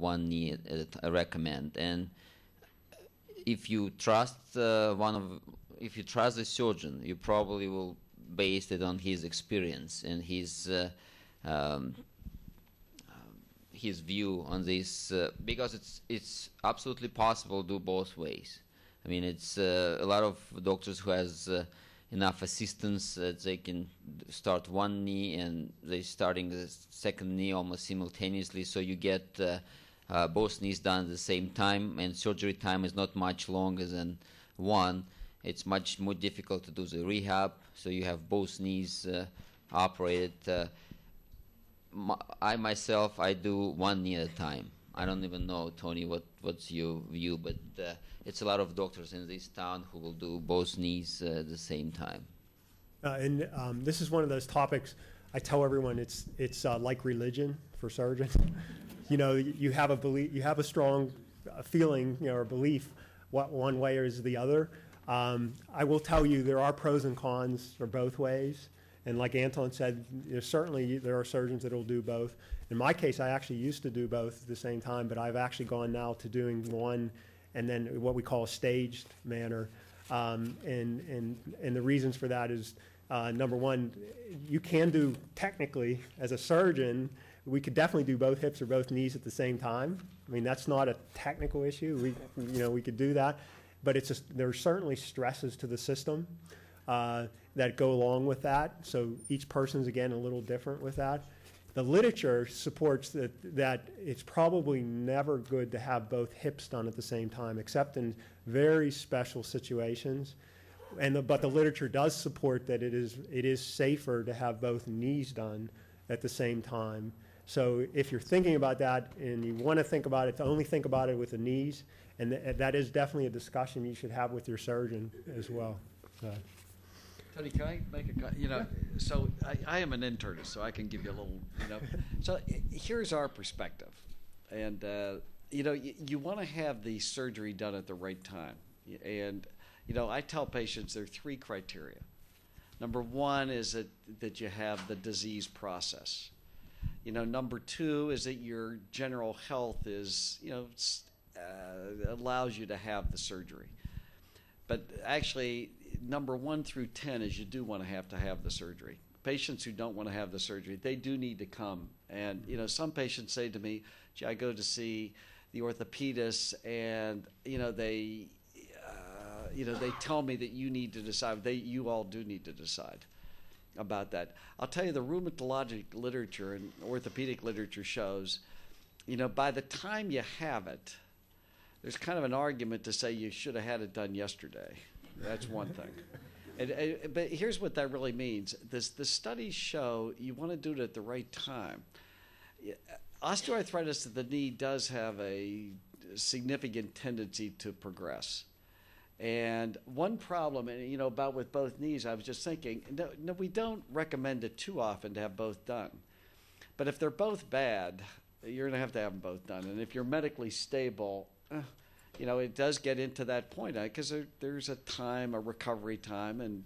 one knee I recommend. And if you trust if you trust the surgeon, you probably will base it on his experience and his view on this, because it's absolutely possible to do both ways. I mean, it's a lot of doctors who has enough assistance that they can start one knee and they're starting the second knee almost simultaneously, so you get both knees done at the same time, and surgery time is not much longer than one. It's much more difficult to do the rehab, so you have both knees operated. I myself, I do one knee at a time. I don't even know, Tony, what's your view, but it's a lot of doctors in this town who will do both knees at the same time. This is one of those topics I tell everyone it's like religion for surgeons. You know, you have a belief, you have a strong feeling, you know, or belief, what one way or is the other. I will tell you there are pros and cons for both ways. And like Anton said, certainly there are surgeons that will do both. In my case, I actually used to do both at the same time, but I've actually gone now to doing one and then what we call a staged manner. And the reasons for that is, number one, you can do technically, as a surgeon, we could definitely do both hips or both knees at the same time. I mean, that's not a technical issue. We could do that. But there are certainly stresses to the system that go along with that. So each person's, again, a little different with that. The literature supports that it's probably never good to have both hips done at the same time, except in very special situations. But the literature does support that it is safer to have both knees done at the same time. So if you're thinking about that and you want to think about it, to only think about it with the knees, and that is definitely a discussion you should have with your surgeon as well. So. Tony, can I make a, so I am an internist, so I can give you a little, So here's our perspective. And, you want to have the surgery done at the right time. And, I tell patients there are three criteria. Number one is that you have the disease process. Number two is that your general health is, allows you to have the surgery. But actually, number 1 through 10 is you do want to have the surgery. Patients who don't want to have the surgery, they do need to come. And, some patients say to me, gee, I go to see the orthopedist and, they tell me that you need to decide. You all do need to decide about that. I'll tell you, the rheumatologic literature and orthopedic literature shows, by the time you have it, there's kind of an argument to say you should have had it done yesterday. That's one thing. But here's what that really means. The studies show you want to do it at the right time. Osteoarthritis of the knee does have a significant tendency to progress. And one problem, about with both knees, I was just thinking, no, we don't recommend it too often to have both done. But if they're both bad, you're going to have them both done. And if you're medically stable, it does get into that point because there's a recovery time, and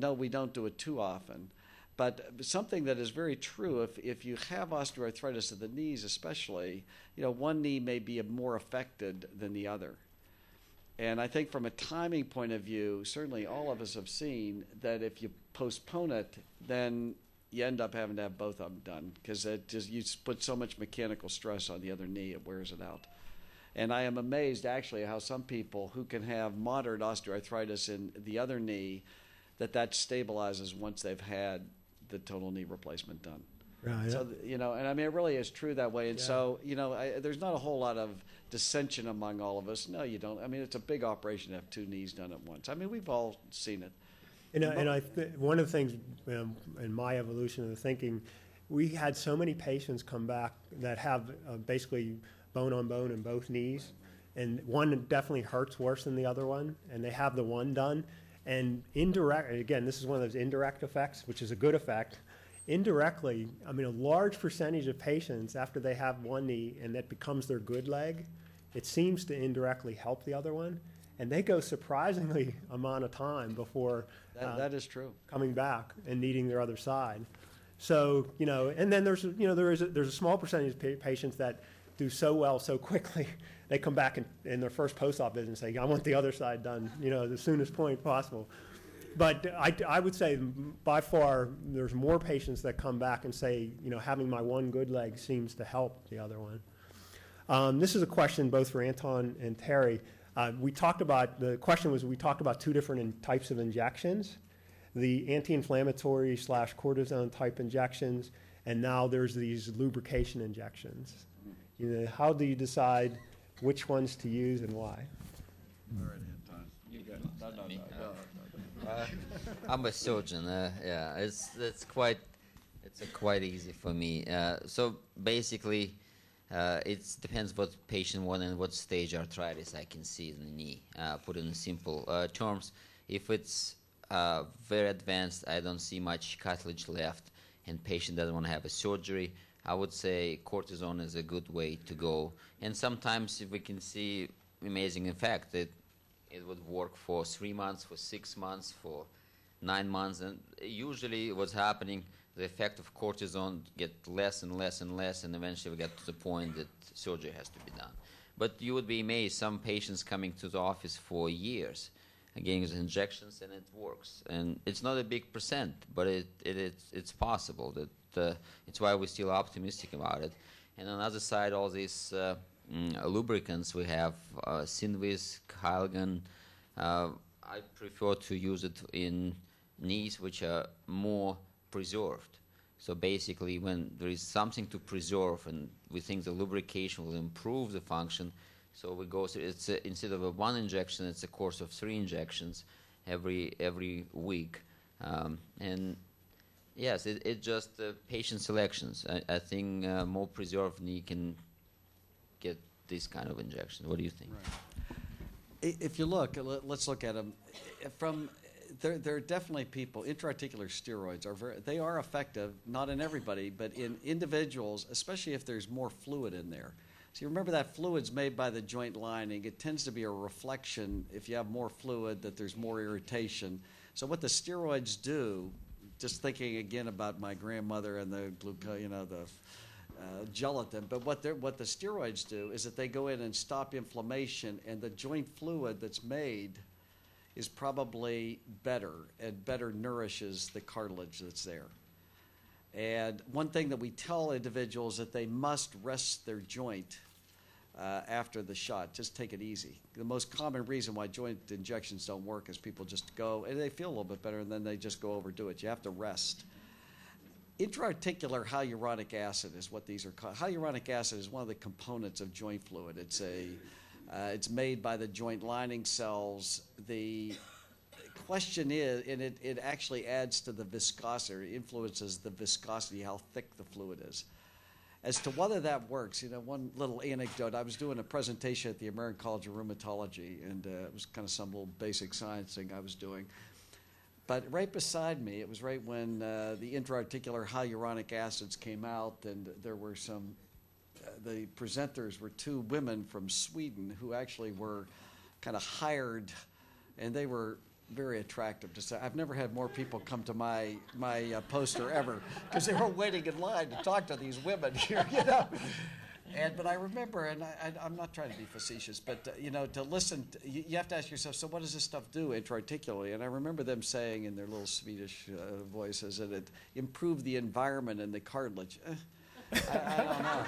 no, we don't do it too often. But something that is very true, if you have osteoarthritis of the knees especially, one knee may be more affected than the other. And I think from a timing point of view, certainly all of us have seen that if you postpone it, then you end up having to have both of them done because you put so much mechanical stress on the other knee, it wears it out. And I am amazed actually how some people who can have moderate osteoarthritis in the other knee, that stabilizes once they've had the total knee replacement done. Right. So, and I mean, it really is true that way. And so, there's not a whole lot of dissension among all of us. No, you don't. I mean, it's a big operation to have two knees done at once. I mean, we've all seen it. One of the things in my evolution of the thinking, we had so many patients come back that have basically bone on bone in both knees, and one definitely hurts worse than the other one, and they have the one done. And again, this is one of those indirect effects, which is a good effect. Indirectly, I mean, a large percentage of patients, after they have one knee and that becomes their good leg, it seems to indirectly help the other one. And they go surprisingly amount of time before that is true, coming back and needing their other side. So, and then there's a small percentage of patients that do so well so quickly, they come back in their first post-op visit and say, I want the other side done, the soonest point possible. But I would say by far there's more patients that come back and say, having my one good leg seems to help the other one. This is a question both for Anton and Terry. The question was, we talked about two different types of injections, the anti-inflammatory / cortisone type injections, and now there's these lubrication injections. How do you decide which ones to use and why? All right, Anton. You got it. No. I'm a surgeon. Yeah, it's quite easy for me. So basically, it depends what patient want and what stage arthritis I can see in the knee. Put it in simple terms, if it's very advanced, I don't see much cartilage left, and patient doesn't want to have a surgery, I would say cortisone is a good way to go. And sometimes if we can see amazing effect, it would work for 3 months, for 6 months, for 9 months, and usually what's happening, the effect of cortisone get less and less and less, and eventually we get to the point that surgery has to be done. But you would be amazed, some patients coming to the office for years, getting these injections, and it works. And it's not a big percent, but it's possible. It's why we're still optimistic about it. And on the other side, all these lubricants we have, Synvis, Hyalgan. I prefer to use it in knees which are more preserved. So basically, when there is something to preserve and we think the lubrication will improve the function, so we go through, instead of a 1 injection, it's a course of 3 injections every week. And yes, it's just patient selections. I think more preserved knee can get this kind of injection. What do you think? Right. If you look, let's look at them. There are definitely people, intra-articular steroids they are effective, not in everybody, but in individuals, especially if there's more fluid in there. So you remember that fluid's made by the joint lining. It tends to be a reflection, if you have more fluid, that there's more irritation. So what the steroids do, just thinking again about my grandmother and the gelatin, but what the steroids do is that they go in and stop inflammation, and the joint fluid that's made is probably better and better nourishes the cartilage that's there. And one thing that we tell individuals that they must rest their joint after the shot. Just take it easy. The most common reason why joint injections don't work is people just go, and they feel a little bit better, and then they just go overdo it. You have to rest. Intra-articular hyaluronic acid is what these are called. Hyaluronic acid is one of the components of joint fluid. It's made by the joint lining cells. The question is, and it actually adds to the viscosity, it influences the viscosity, how thick the fluid is. As to whether that works, one little anecdote, I was doing a presentation at the American College of Rheumatology, and it was kind of some little basic science thing I was doing. But right beside me, it was right when the intra-articular hyaluronic acids came out, and there were the presenters were 2 women from Sweden who actually were kind of hired, and they were very attractive to say. I've never had more people come to my poster ever, because they were waiting in line to talk to these women here, But I remember, and I'm not trying to be facetious, but to listen, you have to ask yourself, so what does this stuff do intra-articularly? And I remember them saying in their little Swedish voices that it improved the environment and the cartilage. I don't know.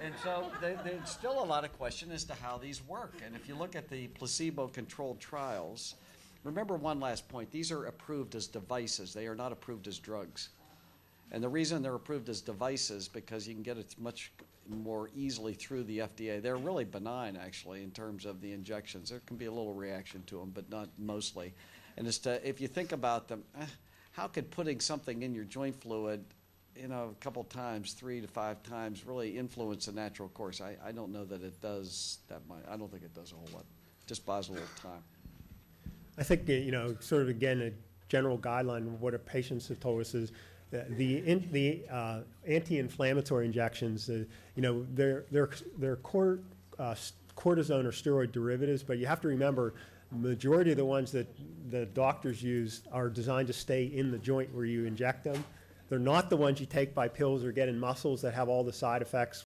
And so there's still a lot of question as to how these work. And if you look at the placebo-controlled trials, remember one last point. These are approved as devices. They are not approved as drugs. And the reason they're approved as devices because you can get it much more easily through the FDA. They're really benign, actually, in terms of the injections. There can be a little reaction to them, but not mostly. And if you think about them, how could putting something in your joint fluid a couple times, 3 to 5 times, really influence the natural course? I don't know that it does that much. I don't think it does a whole lot. Just buys a little time. I think, sort of, again, a general guideline of what our patients have told us is the anti-inflammatory injections, they're cortisone or steroid derivatives, but you have to remember the majority of the ones that the doctors use are designed to stay in the joint where you inject them. They're not the ones you take by pills or get in muscles that have all the side effects